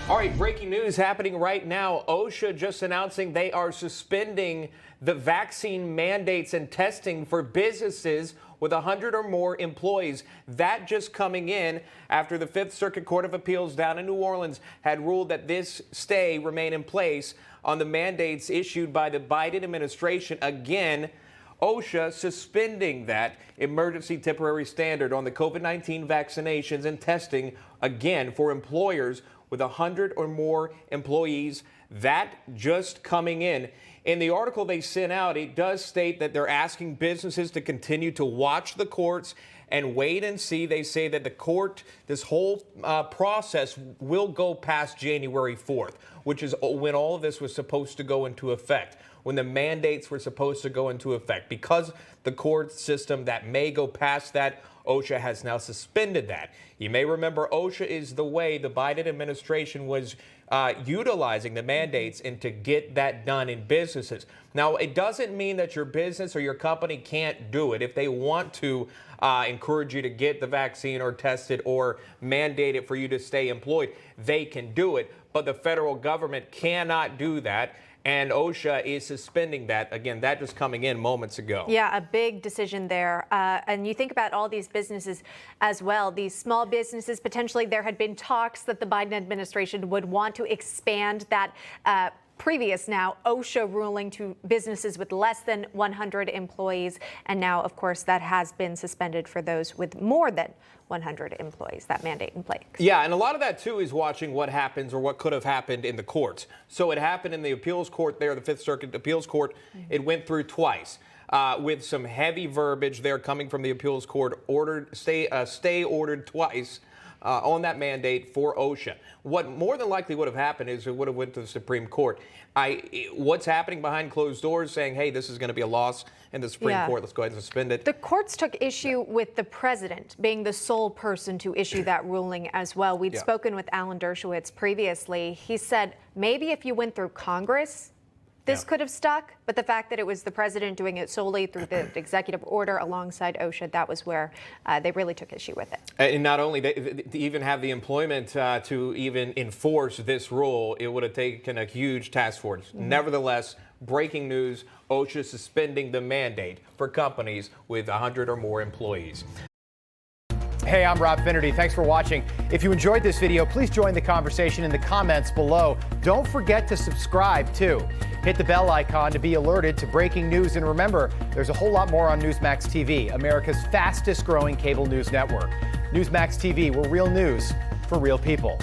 All right, breaking news happening right now. OSHA just announcing they are suspending the vaccine mandates and testing for businesses with 100 or more employees. That just coming in after the Fifth Circuit Court of Appeals down in New Orleans had ruled that this stay remain in place on the mandates issued by the Biden administration. Again, OSHA suspending that emergency temporary standard on the COVID-19 vaccinations and testing, again, for employers with 100 or more employees. That just coming in. In the article they sent out, it does state that they're asking businesses to continue to watch the courts and wait and see. They say that the court, this whole process will go past January 4th, which is when all of this was supposed to go into effect, when the mandates were supposed to go into effect. Because the court system that may go past that, OSHA has now suspended that. You may remember OSHA is the way the Biden administration was utilizing the mandates and to get that done in businesses. Now, it doesn't mean that your business or your company can't do it. If they want to encourage you to get the vaccine or test it or mandate it for you to stay employed, they can do it. But the federal government cannot do that. And OSHA is suspending that. Again, that just coming in moments ago. Yeah, a big decision there. And you think about all these businesses as well, these small businesses, potentially there had been talks that the Biden administration would want to expand that previous now OSHA ruling to businesses with less than 100 employees. And now, of course, that has been suspended for those with more than 100 employees, that mandate in place. Yeah, and a lot of that, too, is watching what happens or what could have happened in the courts. So it happened in the appeals court there, the Fifth Circuit Appeals Court. It went through twice with some heavy verbiage there coming from the appeals court, stay ordered twice on that mandate for OSHA. What more than likely would have happened is it would have went to the Supreme Court. What's happening behind closed doors saying, hey, this is going to be a loss in the Supreme Court. Let's go ahead and suspend it. The courts took issue with the president being the sole person to issue that ruling as well. We'd spoken with Alan Dershowitz previously. He said maybe if you went through Congress, this could have stuck, but the fact that it was the president doing it solely through the executive order alongside OSHA, that was where they really took issue with it. And not only to even have the employment to even enforce this rule, it would have taken a huge task force. Nevertheless, breaking news, OSHA suspending the mandate for companies with 100 or more employees. Hey, I'm Rob Finnerty. Thanks for watching. If you enjoyed this video, please join the conversation in the comments below. Don't forget to subscribe, too. Hit the bell icon to be alerted to breaking news. And remember, there's a whole lot more on Newsmax TV, America's fastest growing cable news network. Newsmax TV, we're real news for real people.